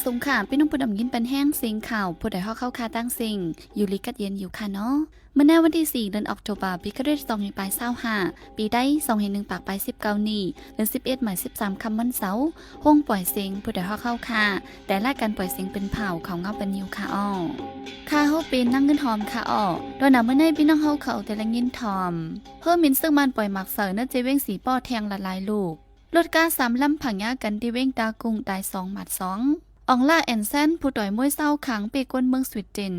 สงค่ะพี่น้องผู้ดำยินเป็นแห้งสิงข่าวผู้ใดฮอกเข้าคาตั้งสิงอยู่ลิกัดเย็นอยู่ค่ะเนาะเมื่อในวันที่4เดือนออกตุลาปีคริสต์ศักราช2525ปีได้2/1ปากไป19นี่เดือน11หมาย13คำวันเสาร์ห้องปล่อยเสียงผู้ใดฮอกเข้าค่ะแต่ละการปล่อยเสียงเป็นเผาเขาเงาเป็นนิวค่ะอ้อค่าเฮาเป็นนั่งเงินหอมค่ะอ้อโดยนำเมื่อในพี่น้องเฮาเขาแต่ละเงินทอมเพิ่มมินซึ่งมันปล่อยหมักเสอเนื้อเจเว้งสีป้อแทงละลายลูกลดการ3ลำผังยากันที่เว้งตากุ้งตาย2หมัด2อองล่าแอนเซนผู้ต่อยมวยเศร้าขังเปกวนเมืองสวีเดน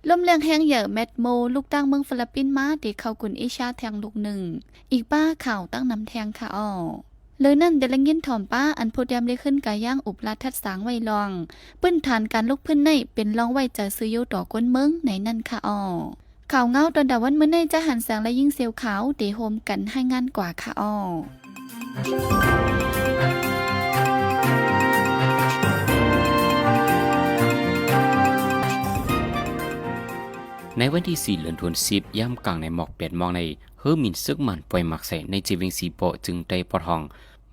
ล่มเลียงแห้งเหยอะแมดโมลูกตั้งเมืองฟิลิปปินส์มาตีเข้ากุนอิชาแทงลูกหนึ่งอีกป้าข่าวตั้งนำแทงค่ะอ้อเลยนั่นเดลังยินถ่อมป้าอันโพเดียมได้ขึ้นกาย่างอุบลาทัดสางไว้ลองปื้นฐานการลุกพื้นในเป็นลองไว้จะซื้อโยต่อกวนเมืองไหนนั่นค่ะอ้อข่าวเงาตอนดาวันเมื่อในจะหันแสงและยิ่งเซียวขาวเตะโฮมกันให้งานกว่าค่ะอ้อในวันที่4เดือนธันวาคมย่ำกลางในหมอก8 โมงในเฮอมินซึกมันปล่อยหมักใส่ในจีวิงสีโปจึงได้ปอดห้อง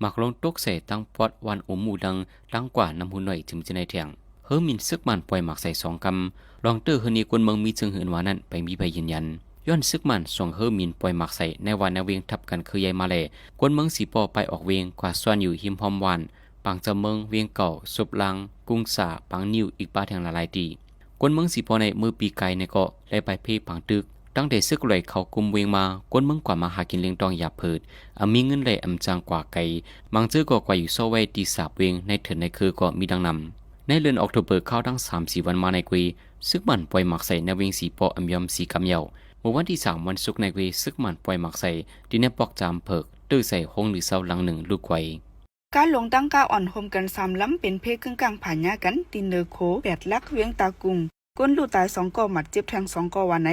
หมักลงตกใส่ตั้งปอดวันอมหมูดังตั้งกว่าน้ำหูหน่อยถึงจะในเถียงเฮอมินซึกมันปล่อยหมักใส่2 กำลองเตอร์เฮนีกวนเมืองมีจึงเหินว่านั้นไปมีใบยืนยันย้อนซึกมันส่งเฮอมินปล่อยหมักใส่ในวันในเวียงทับกันคือใหญ่มาเลยกวนเมืองสีโปไปออกเวียงกว่าส่วนอยู่หิมพอมวานปางจำเมืองเวียงเก่าสุบลังกุ้งสาปางนิวอีกป้าแทงละลายตีกวนเมืองสีพอในมือปีไก่ในเกาะได้ไปเพ่ปังตึกตั้งแต่ซึกไหลเขากุมเวียงมากวนเมืองกว่ามาหากินเลี้ยงตองหยาเพิดมีเงินไหลจางกว่าไก่บางเจอก็กว่าอยู่โซไว้ตีสาบเวียงในเถินในคือก็มีดังนำในเดือนออกตุลาเข้าทั้ง3-4 วันมาในกุยซึกมันปล่อยหมักใส่ในเวียงสีปอยอมสีกำเยาเมื่อวันที่3วันศุกร์ในกุยซึกมันปล่อยหมักใส่ดินในปอกจามเพิกตื้อใส่ห้องหรือเสาหลังหนึ่งลูกไว้การลงตั้งก้าอ่อนโฮมกัน3 ล้ำเป็นเพกึ่งกลางผ่านยากันตินเนอร์โค8 ลักเวียงตากุงก้นลูกตาย2 ก่อหมัดเจ็บแทง2 ก่อวันไหน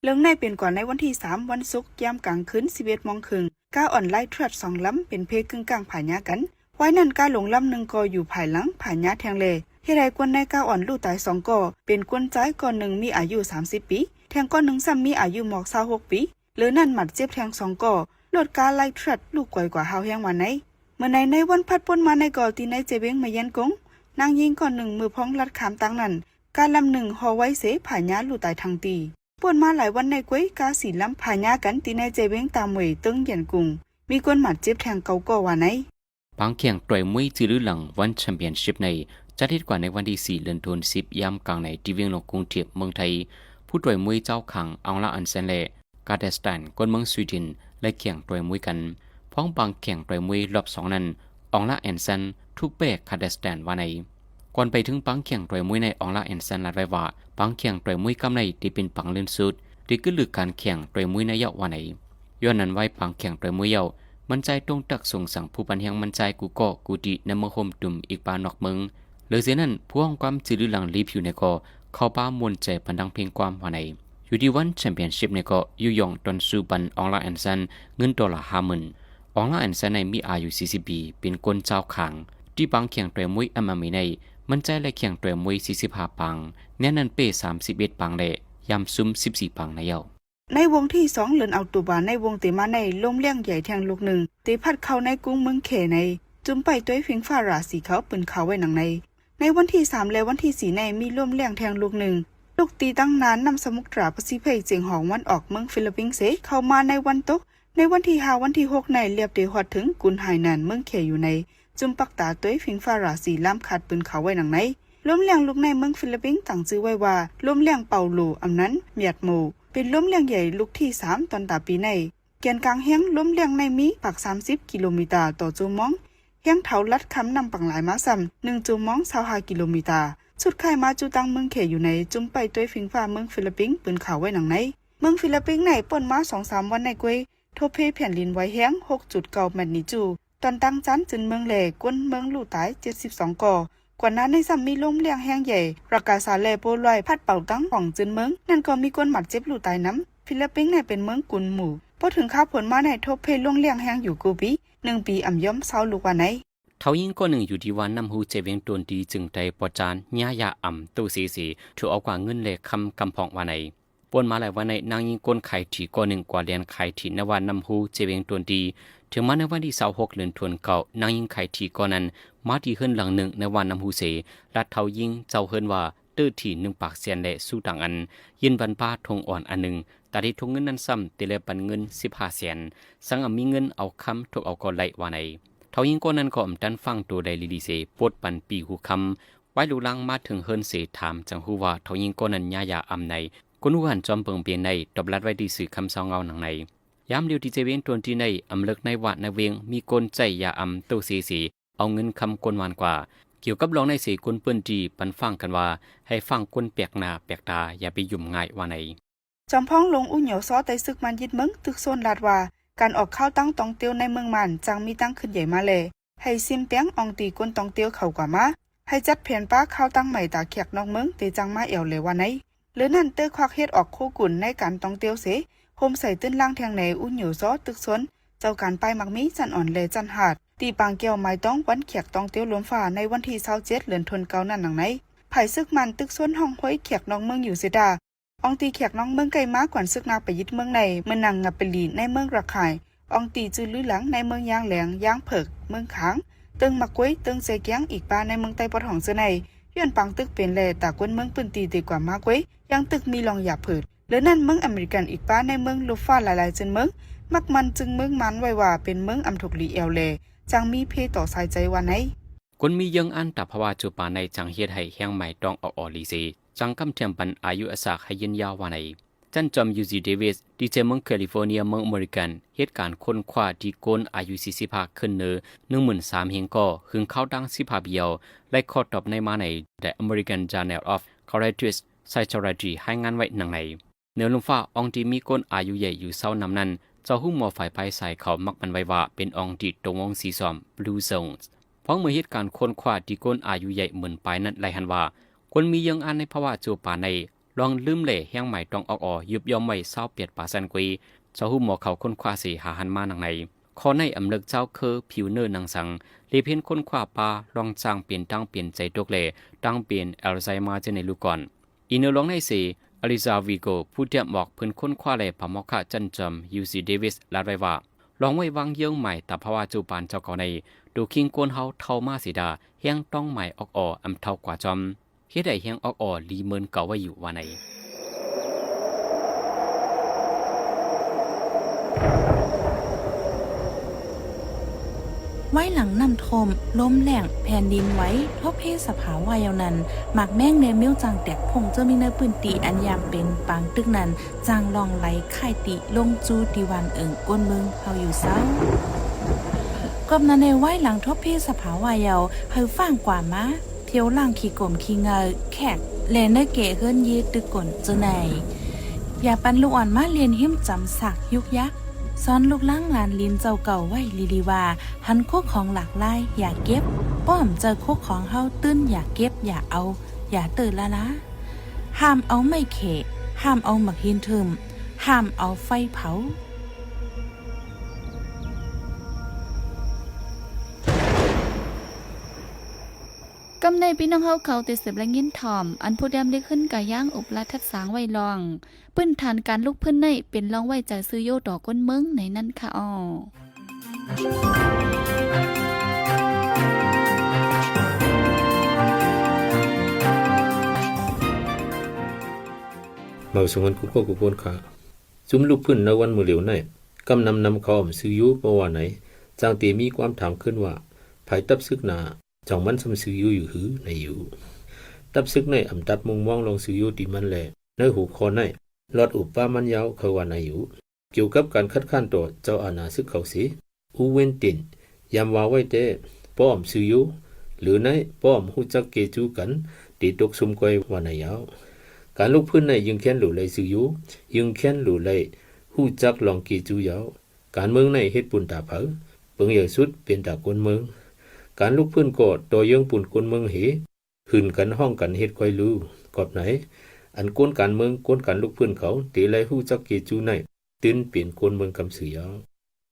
เรื่องในเป็นก่อนในวันที่3วันศุกร์ยามกลางคืน11 โมงครึ่งก้าอ่อนไล่ทรัด2 ล้ำเป็นเพกึ่งกลางผ่านยากันไว้นั่นก้าหลงล้ำ1 ก่ออยู่ภายหลังผ่านยาแทงเลเฮ็ดให้กวนในก้าอ่อนลูกตาย2 ก่อเป็นกวนใจก่อน1มีอายุ30 ปีแทงก่อน1ซ้ำมีอายุหมอก26 ปีหรือนั่นหมัดเจ็บแทง2 ก่อลดการไล่ทรัดลูกก่อยกว่าเฮาแห้งวันไหนเมื่อในวันพัดพ้นมาในก่อที่ในเจเบงมาเย็นกงนางยิงก่อน1มือพ้องลัดขามตังนั้นการลำ1ห่อไว้เสผ่านยาลูกตายทางตีป่วนมาหลายวันในก้วยกาสีลำผ่านยากันตีในเจเบงตามเวยตึงเย็นกุงมีคนหมัดเจ็บแทงเกาก่อว่าไหนบางเขียงต่อยมวยจื้อหลังวันแชมเปี้ยนชิพในจัดทิศกว่าในวันที่4เดือนธันวาคมยามกลางในที่เวียงหลวงกรุงเทพเมืองไทยผู้ต่อยมวยเจ้าขังอังลาอันเซนเลกาเดสตันกวนเมืองสวีเดนและเขียงต่อยมวยกันพ้องบางเขียงต่อยมวยรอบ2นั้นอองลาแอนเซนทุกเป้คาเดสตันว่าในก่อนไปถึงปังเขียงต่อยมวยในอองลาแอนเซนลัดไว้ว่าปังเขียงต่อยมวยกำในที่เป็นปังเลื่อนสุดที่ก็ลึกการเขียงต่อยมวยในเยาว่าในย้อนนั้นไว้ปังเขียงต่อยมวยเยามันใจตรงตักส่งสั่งผู้ปันเฮียงมันใจกูก็กูดีในเมืองโฮมตุ่มอีกปานอกเมืองเลยเสียนั้นพวกความจืดหลังรีบอยู่ในก็เข้าป้ามวนใจพันดังเพลงความว่าในอยู่ที่วันแชมเปี้ยนชิพในก็ยุยองตอนซูบันอองลาแอนเซนเงิน$50,000อองลาแอนเซนในมีอายุ40 ปีเป็นคนเจ้าขังที่ปังเขียงต่อยมวยมีในมันใจและเขียงต่อยมวย45 ปังแน่นันเป้31 ปังและยำซุ้ม14 ปังในเยาในวงที่2เลือนเอาตัวบาในวงเตมาในลมเลี้ยงใหญ่แทงลูกหนึ่งเตพัดเข้าในกุ้งเมืองเขในจุ่มไปด้วยฟิงฟ้าราสีเขาปืนเขาไว้หนังในวันที่3และวันที่4ในมีลมเลี้ยงแทงลูกหนึ่งลูกตีตั้งนานนำสมุกตราปสิเพยเจียงหองวันออกเมืองฟิลิปปินส์เข้ามาในวันตกในวันที่5วันที่6ในเรียบเดฮอดถึงกุนไหนันเมืองเขอยู่ในจุ่มปักตาด้วยฟิงฟ้าราสีล้ำขาดปืนเขาไว้หนังล้มเลี้ยงลูกในเมืองฟิลิปปินส์ตั้งชื่อไว้ว่าล้มเลี้ยงเปาโลอำนั้นเมียดโมเป็นล้มเลี้ยงใหญ่ลูกที่3ตอนตาปีในแกนกลางแห้งล้มเลี้ยงในมีปัก30 กิโลเมตรต่อชั่วโมงแห้งเถาลัดคำนำปังหลายมาซ้ำ1 ชั่วโมง25 กิโลเมตรสุดไข่มาจูตังเมืองเขอยู่ในจุ่มไปด้วยฟิงฟ้าเมืองฟิลิปปินส์ปืนเขาไว้หนังเมืองฟิลิปปินส์ในป่นมา 2-3 วันในกวยโทเพแผ่นดินไว้แห้ง 6.9 แมกนิจูดตอนตั้งจันจึนเมืองแหลกวนเมืองลู่ตาย72 ก่อกว่านั้นในซ้ำมีลมเลี้ยงแห้งใหญ่รักกาซาเลโปลอยพัดเป่าตั้งของจึนเมืองนั่นก็มีคนหมัดเจ็บลู่ตายน้ำฟิลิปปินส์ในเป็นเมืองกุนหมู่พอถึงข้าวผลมาในทบเพลงเลี้ยงแห้งอยู่กูปี1 ปีอ่ำย่อมเศร้าลูกว่าไหนเท่ายิ่งก็หนึ่งอยู่ที่วันน้ำหูเจเวงตวนดีจึงใจปอจานญายาอ่ำตู้สีถูกเอากว่าเงินเลขคำกำพองว่าไหน ปนมาหลายวันในนางยิงก้นไข่ถีก่อหนึ่งกว่าเลียนไข่ถีนวันนำหูเจเวงตวนดีถึงมาในวันที่26เดือนธันวาคมนางยิงไข่ถีก่อนั้นมาที่เฮิรนหลังหนึ่งในวันนำหูเสลัดเทายิงเจ้าเฮิรนว่าตื้อที่1 ปากเสียนและสู้ต่างอันยินบันป้าทงอ่อนอันหนึ่งแต่ที่ทงเงินนั้นซ้ำตีเลปันเงิน15 แสนสังมีเงินเอาคำถูกเอาก่อไหลว่าไหนเทายิงก่อนั้นก็อำตันฟังตัวใดลีดีเสปวดปันปีหูคำไว้ลูลังมาถึงเฮิรนเสถามจังหูว่าเทายิงก่อนั้นยายาอำในกุนหันจอมเปิงเปียนในตบลัดไว้ดีสื่อคำซองเงาหนังในยามเดียวที่เจเวนตวนที่ในอำเลิกในวัดในเวียงมีกลใจยาอำตู้สีเอาเงินคำกลวานกว่าเกี่ยวกับลองในสีกลเปิ้นจีปันฟังกันว่าให้ฟังกลแปลกหน้าแปลกตาอย่าไปยุ่มง่ายว่าไหนจอมพ้องลงอู้เหนียวซ้อไตซึกมันยึดมึงตึกโซนลาดว่าการออกข้าวตั้งตองเตียวในเมืองมันจังมีตั้งขึ้นใหญ่มาเลยให้ซิมเปียงอองตีกลตองเตียวเข้ากว่ามาให้จัดแผนป้าข้าวตั้งใหม่ตาแขกนอกเมืองเตจังมาเอวเลยว่าไหนหรือนั่นเตอควักเฮ็ดออกโคกุ่นในการตองเตียวเสโฮมใส่ตื้นล่างแทงในอู้เหนียวซ้อตึกโซนเจ้าการไปมักมีจันอ่อนเลจันหาดตีปางเกี่ยวไม้ต้องวันแขกตองเตียวล้มฝ่าในวันที่27เดือนธันวาคมนั่นหนังไหนไผ่ซึกมันตึกโซนห้องห้อยแขกนอกเมืองอยู่เสดาอองตีแขกน้องเมืองไกลมากกว่าซึกนาไปยึดเมืองในเมืองนางงับเปลีในเมืองระข่ายอองตีจื้อลื้อหลังในเมืองยางแหลงยางเผิกเมืองขางตึงมักกวยตึงเซแก้งอีกปาในเมืองไต้ปอดของเสในย้อนปังตึกเป็นแลตากวนเมืองปืนตีดีกว่ามากกวยยังตึกมีลองหยาเผิดหรือนั่นเมืองอเมริกันอีกปาในเมืองลูฟ้าหลายๆจนเมืองมักมันจึงเมืองมันไว้ว่าเป็นเมืองอำถูกลีเอลเลจังมีเพต่อสายใจว่าไหนคนมียังอันตับภาวะจูปาในจังเฮ็ดให้แห้งใหม่ต้องออกลีเซจังกำเทียมปันอายุอาศักให้ยืนยาวว่าไหนจันจอมยูซีเดวิสดีเจเมืองแคลิฟอร์เนียเมืองอเมริกันเหตุการณ์ค้นคว้าที่โกนอายุ45ขึ้นเนอ 13,000 เฮงก็หึงเข้าดัง15เบียวและข้อตอบในมาใน The American Journal of Cardiac Psychiatry ให้งานไว้หนังในเนื้อลงฟ้าองที่มีก้นอายุใหญ่อยู่เศร้านำนั้นเจ้าหุ้มหมอฝ่ายภายใส่เขามักมันไว้ว่าเป็นองที่ตรงวงสีซ้อม Blue Zones เพราะเมื่อเหตุการณ์ค้นคว้าที่ก้นอายุใหญ่เหมือนปลายนั้นไล่หันว่าคนมียังอันในภาวะจูปาในลองลืมเล่แห้งใหม่ต้องออกยุบย่อมไว้28%กว่าเจ้าหูหมอเขาค้นคว้าสีหาหันมาหนังในข้อในอำเลิกเจ้าคือผิวเนื้อหนังสังเลเพียนค้นคว้าปลาลองจางเปลี่ยนตั้งเปลี่ยนใจตกเล่ตั้งเปลี่ยนอัลไซเมอร์เจในลูกก่อนอีเนอลองในสีอลิซาวิโกผู้เตรียมบอกเพิ่นค้นคว้าเล่พมอกะจันจอมยูซีเดวิสลาดไว้ว่าลองไว้วางเยื่อใหม่แต่ภาวะจูปานเจ้าเก่าในดูคิงโกนเฮาเท่ามาสีดาแห้งต้องใหม่ออกอำเท่ากว่าจอมเฮ็ดให้แห้งออกลีเมินเก่าไว้อยู่ว่าไหนไว้หลังน้ำท่วมล้มแหล่งแผ่นดินไหวทบเพศสภาวะยาวนั้นหมักแม่งในเมี้ยวจางแตกพงเจ้ามีเนื้อปืนตีอันยามเป็นปางตึกนั้นจางลองไหลค่ายติลงจูดีวันก้นเมืองเฮาอยู่เศร้ากบนั้นในไว้หลังทบเพศสภาวะยาวเฮาฟังกว่ามาเที่ยวล่างขี่กลมขี่เงาแขกแลนได้เก๋เฮิรนยีตึกก่นเจ้าไหนอย่าปันลูกอ่อนมาเรียนหิ้มจำสักยุกยักซ้อนลูกล้างหลานลินเจ้าเก่าไว้ลีว่าหันโคกของหลากหลายอย่าเก็บป้อมเจอโคกของเฮาตื้นอย่าเก็บอย่าเอาอย่าตื่นละนะห้ามเอาไม่เขะห้ามเอาหมักหินทึมห้ามเอาไฟเผากำในพี่น้องเฮาเขาติดเสพและยินถ่อมอันผู้ดำได้ขึ้นกะย่างอุบละทัดสางไว้ลองปื้นฐานการลุกพื้นในเป็นลองไว้ใจซื้อโยต่อก้นเมืองในนั้นค่ะอ้อเมาสงวนกุโกนขาจุมลูกพื้นในวันมือเหลียวในกำนำเขาอมซื้อยุเพราะว่าไหนจางตีมีความถามขึ้นว่าภายตับซึกนาจังมันสมซื้ออยู่หือในอยู่ตับซึกในอำตัดมุงมองลงซื้ออยู่ดีมันแลในหูคอในลอดอุปป้ามันยาวเขาว่าในอยู่เกี่ยวกับการคัดค้านต่อเจ้าอาณาซึกเขาสิอูเวนตินยามว่าไว้แต่ป้อมซื้ออยู่หรือในป้อมฮู้จักเกจูกันตีตกซุมก้อยว่าในยาวการลุกพื้นในยึงแค้นหลู่เลยซื้ออยู่ยึงแค้นหลู่เลยฮู้จักลองเกจูยาวการเมืองในเฮ็ดปุ่นตาเผอเปิงใหญ่สุดเป็นตากวนเมืองการลุกพื้นกอดต่อยังปุ่นกวนเมืองเหหื่นกันห้องกันเฮ็ดก้อยลือกอบไหนอันก้นการเมืองก้นการลุกพื้นเขาตีไรฮู้จักเกจูในตื่นเปลี่ยนกวนเมืองกำสือยาว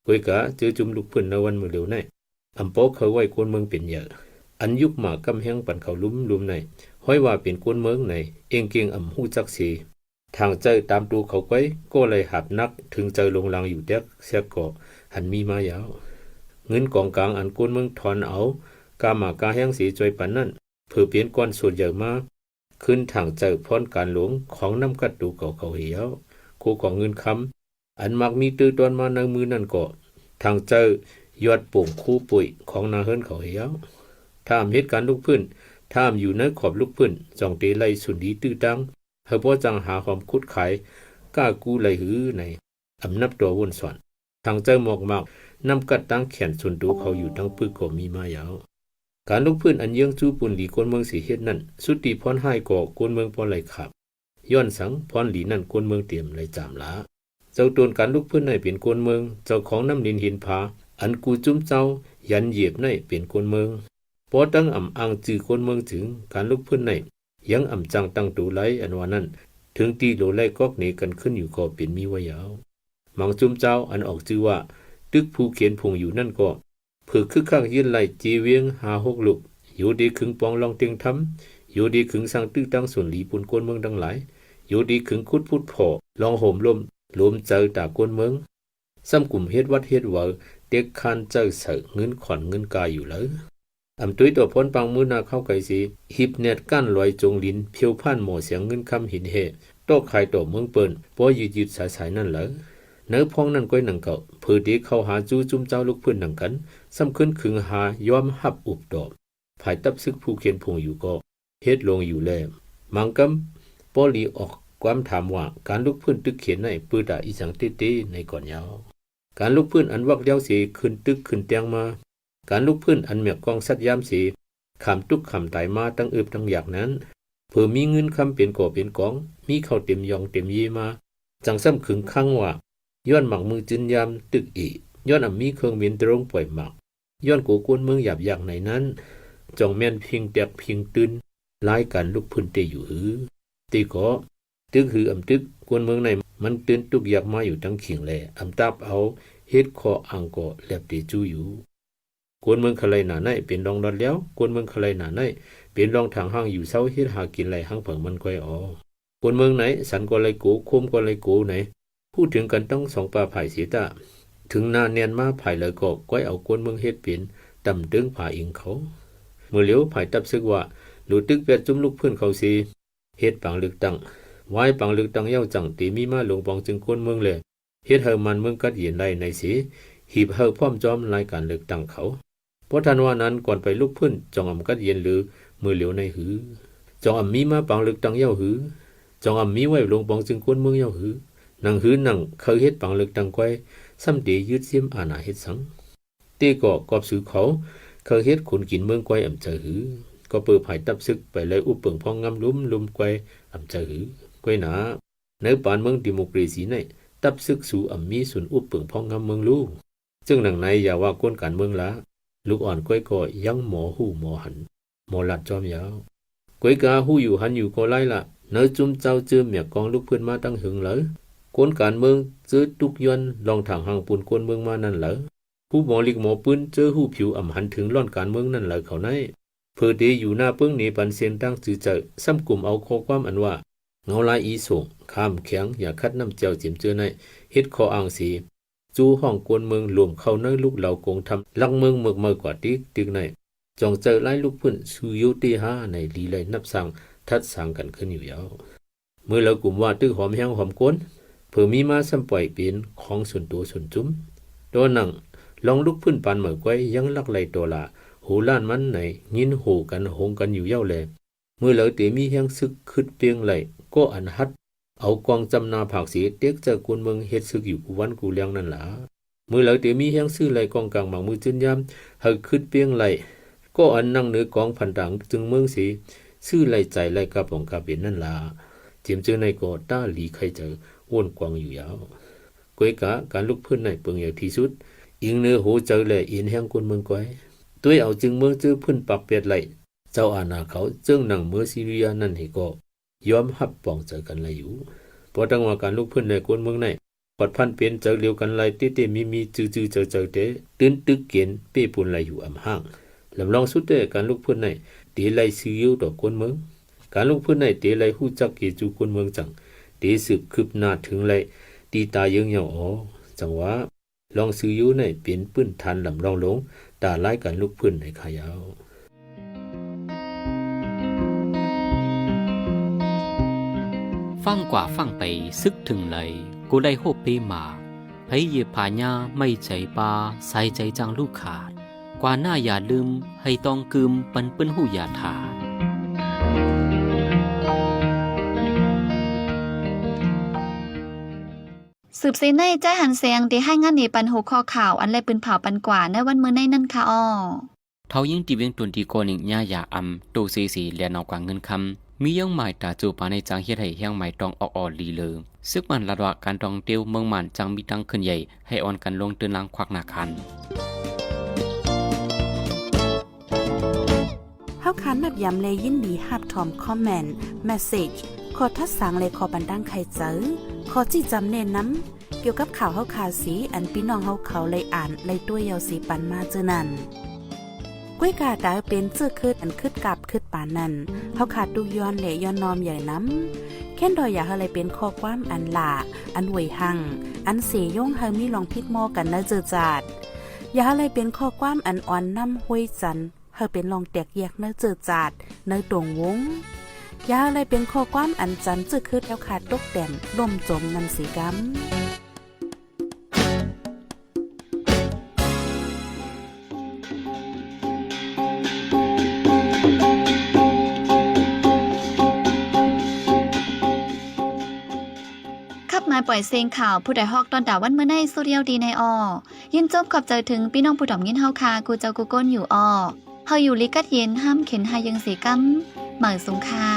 เว้ยกะเจอจุมลุกพื้นในวันมื้อเดียวในอำปอกเขาไว้กวนเมืองเป็นเยอะอันยุคหมากำแหงปันเขาลุ่มในห้อยว่าเป็นกวนเมืองในเองเกียงฮู้จักสิ ทางเจอตามตูเขาไว้ก็เลยหับนักถึงเจอลงลังอยู่เด็กเสียก็หันมีมายาวเงินกองกลางอันกวนเมืองถอนเอากามากาแห้งสีจอยปันนั่นเพื่อเปลี่ยนก้อนส่วนใหญ่มาขึ้นทางเจอพ้นการหลวงของน้ำกัดตูเขาเหี่ยวคู่ของเงินคำอันมักมีตื้อตอนมาในมือนั่นก็ทางเจอยอดปุ่งคู่ปุ๋ยของนาเฮิรนเขาเหี่ยวถ้ามเหตุการณ์ลูกพื้นถ้ามอยู่ในขอบลูกพื้นจองเตไลสุนดีตื้อดังเฮาบ่จังหาความคุดขายกล้ากู้ไหลหือในอำนับตัววนสอนทางเจ้าหมอกมากนำกัดตั้งแขนส่วนตัวเขาอยู่ทั้งปึกก็มีมายาวการลุกพื้นอันเยื้องจู้ปุ่นหลีกวนเมืองสีเฮ็ดนั่นสุติพรให้ก่อกวนเมืองพรไหลขับย้อนสังพรหลีนั่นกวนเมืองเตรียมไหลจามลาเจ้าตนการลุกพื้นให้เป็นกวนเมืองเจ้าของน้ำดินหินผาอันกูจุ้มเจ้ายันเหยียบในเป็นกวนเมืองพอตั้งอ่ำอังจือกวนเมืองถึงการลุกพื้นในยังอ่ำจังตั้งตูไหลอันว่านั้นถึงตีโลไลกอกนี้กันขึ้นอยู่ก็เป็นมีไว้ยาวมังจุมเจ้าอันออกชื่อว่าตึกผู้เขียนพงอยู่นั่นก็เพื่อคึกคักยืนไหลจีเวียง5-6ลูกอยู่ดีขึงปองลองเตียงทำอยู่ดีขึงสร้างตึกตั้งส่วนหลีปุนกวนเมืองทั้งหลายอยู่ดีขึงคุดพุดพอลองห่มลมเจอตากวนเมืองซ้ำกลุ่มเฮ็ดวัดเฮ็ดเวอเด็กคานเจอเสเงินขอนเงินกายอยู่เลยอำตุ้ยตัวพ้นปังมือนาเข้าไก่สีหิบเน็ตก้านลอยจงลินเพียวผ่านหมอเสียงเงินคำหินเฮโตไข่ตัวเมืองเปิ้นป้อยืดสายนั่นเหรอเนื้อพองนั่นก้อยหนังเก่าเพื่อดีเข้าหาจู้จุ้มเจ้าลูกพื้นหนังกันซ้ำขึ้นขึงหายอมหับอุบดอบภายตับซึกผู้เขียนพงอยู่ก็เฮ็ดลงอยู่แลมังกำป้อลีออกความถามว่าการลูกพื้นตึกเขียนในปื้อดาอีสังเต้ในก่อนยาวการลูกพื้นอันวักเลี้ยวสีขึ้นตึกขึ้นเตียงมาการลูกพื้นอันเมียกกองสัตยามสีขามตุกขามไตมาตั้งอึบตั้งอยากนั้นเพื่อมีเงินคำเป็นก่อเป็นกองมีเข้าเต็มยองเต็มเยมาจังซ้ำขึงข้างว่าย้อนหมักมือจืนยามตึกอีย้อนมีเครื่องบินตรงปล่อยหมักย้อนกูกวนเมืองหยาบอย่างในนั้นจองแม่นพิงแตกพิงตื่นลายกันลูกพื้นเตอยู่หือตีก็ตึกหือตึกกวนเมืองในมันตื่นตุกอยากมาอยู่ทั้งขิงแลตับเอาเฮ็ดคออังก็แลบเตจูอยู่กวนเมืองขะไลหนาในเป็นรองดอดแล้วกวนเมืองขะไลหนาในเป็นรองทางห้างอยู่เซาเฮ็ดหากินไหลห้างเผิงมันก้อยอ๋อกวนเมืองไหนสันก็ไหลโกโคมก็ไหลโกไหนพูดถึงกันต้องสองปลาไผ่เสียตาถึงนาเนียนมาไผ่เลยก็ก้อยเอากวนเมืองเฮ็ดเป็นตำตึงผ่าอิงเขาเมื่อเหลียวไผ่ตับซึกว่าหลุดตึกเป็ดจุ่มลูกเพื่อนเขาสิเฮ็ดปังลึกตั้งไว้ปังลึกตั้งเย้าจังตีมีมาหลวงปองจึงกวนเมืองเลยเฮ็ดเฮามันเมืองกัดเย็นไล่ในสีหีบเฮาพร้อมจอมรายการเลือกตั้งเขาเพราะทันว่านั้นก่อนไปลูกพื้นจองอำกัดเย็นหรือมือเหลียวในหือจองอำมีมาปังลึกตั้งเย้าหือจองอำมีไว้หลวงปองจึงกวนเมืองเย้าหือนังหือนังเคยเฮ็ดปังลึกตั้งก้อยซ้ำเดยืดเสียมอาณาเฮ็ดสังเต้ก็กอบสือเขาเคยเฮ็ดคนกินเมืองก้อยอำเจอหือก็เปิดภายตับซึกไปเลยอุปเปิงพองงำลุ่มก้อยอำเจอหือก้อยหนาในปานเมืองดิโมคราซีในตับซึกสู่อำมีสุนอุปเปิงพองงำเมืองลู่ซึ่งหนังในอย่าว่าก้นการเมืองละลูกอ่อนก้อยก็ยังหมอหูหมอหันหมอหลัดจอมยาวก้อยกาหูอยู่หันอยู่ก็ไล่ละเนื้อจุ้มเจ้าเจอเมียกองลูกเพื่อนมาตั้งหึงเหลอก้นการเมืองเจอตุกย้อนลองทางหางปูนก้นเมืองมานั่นเหลอผู้หมอลิกหมอปืนเจอหูผิวอ่ำหันถึงร่อนการเมืองนั่นเหลอเขาในเพื่อเดอยู่หน้าเปิ้งนี้ปันเสียนตั้งจือเจอซ้ำกลุ่มเอาข้อความอันว่าเงาลายอีส่งข้ามแข็งอย่าคัดน้ำเจียวจิมเจอในเฮ็ดคออ่างสีจูห้องกวนเมืองรวมเข้าในลูกเหล่ากงทำลังเมืองเมือกเมื่อกว่าติ๊กในจองเจอไล่ลูกพื้นสุยุติหาในลีไลนับสั่งทัดสั่งกันขึ้นอยู่ยาวเมื่อเรากลุ่มว่าตึกหอมแห้งหอมก้นเผื่อมีมาซ้ำปล่อยเป็นของส่วนตัวส่วนจุ้มตัวหนังลองลูกพื้นปานเหมือกไว้ยังลักไหลตัวละหูล้านมันในยินหูกันหงกันอยู่เย้าแลเมื่อเราเตมีแห้งซึกขึ้นเปียงไหลก็อันฮัดเอากองจำนาผักสีเต็กเจอกวนเมืองเฮ็ดซึกอยู่กูวันกูเลี้ยงนั่นล่ะเมื่อเราเตมีแห้งซื้อไหลกองกลางหมังมือจืนยามเฮาขึ้นเปียงไหลก็อันนั่งเหนือกองพันดังจึงเมืองสีซื้อไหลใจไหลกระป๋องกระเป็นนั่นล่ะจิมเจอในก็ต้าหลีใครเจออ้วนกวางอยู่ยาวก้อยกะการลุกพื้นในเปิงอย่างที่สุดอิงเนื้อโหเจอแลเอียนแห้งกวนเมืองก้อยตัวเอาจึงเมืองเจอพื้นปรับเปียดไหลเจ้าอาณาเขาจึงนั่งเมื่อซีเรียนั่นให้ก็ยอมหับปองเจอกันเลยอยู่พอตั้งว่าการลุกพื้นในกวนเมืองในปอดพันเปลี่ยนเจอเลียวกันเลยเต้มีจื้อเจอเต้ตื่นตึกเกณฑ์เป้ปุ่นไหลอยู่อำห้างลำลองสุดเด้การลุกพื้นในเตไหลซื้ออยู่ดอกกวนเมืองการลุกพื้นในเตไหลฮู้จักเกจูกวนเมืองจัง ตีสืบคืบหน้าถึงเลยตีตายังเหยาอ๋อจังว่าลองซื้ออยู่ในเปลี่ยนปื้นทันลำรองลงตาไล่กันลูกพื้นในขายาวฟังกว่าฟังไปซึกถึงเลยกูได้โฮเปมาไผเย็บผาญาไม่ใจปาใส่ใจจังลูกขาดกว่าหน้าอย่าลืมให้ต้องกึมปันเปิ้นหูอย่าถาด สืบเสในใจหันเสียงที่ให้งานนี้ปันหัวข้อข่าวอันไรปืนเผาปันกว่าในวันมื้อในนั่นค่ะอ้อเท่ายิ่งตีเวียงตุนที่โกนิงญาอย่าอำโตเซสีและนอกว่าเงินคำมียังหมายตาจูปาในจังเฮ็ดให้ยังหมายตองออกลีเลยซึกมันละว่าการตองเตียวเมืองมันจังมีตั้งขึ้นใหญ่ให้อ่อนกันลงเตือนลังควักหน้าคันเฮาคันแบบย้ำเลยยินดีฮับทอมคอมเมนต์เมสเสจขอทัดสังเลยขอบันดังใครเจอขอจี้จำเน้นน้ำเกี่ยวกับข่าวเฮาคาสีอันพี่น้องเฮาเขาเลยอ่านเลยตัวยาวสีปันมาเจอนั่นก้วยกาดาเป็นเจื้อคืดอันคืดกับคืดปานนั่นเฮาขาดดูย้อนเหลย้อนนอมใหญ่น้ำแค่นดอยอยากอะไรเป็นข้อความอันหลาอันหวยหังอันเสยย่งเฮามีลองพิดมอกันนะเจอจาดอยากอะไรเป็นข้อความอันอ่อนน้ำห้วยจันเฮาเป็นลองแตกแยกเนื้อเจอจาดเนื้อตรงวงยาอะไรเป็นข้อความอันจันจึกคืดแล้วขาดตกแต้มล่มจมนันสีกำมาปล่อยเสียงข่าวผู้ใดฮอกตอนดาวันเมื่อในสุเรียวดีในอยินจบขอบใจถึงพี่น้องผู้ดอมยินเฮาคากูเจ้ากูก้นอยู่เฮาอยู่ลิกัดเย็นห้ามเข็นหายังสีกำเหมือสุงคา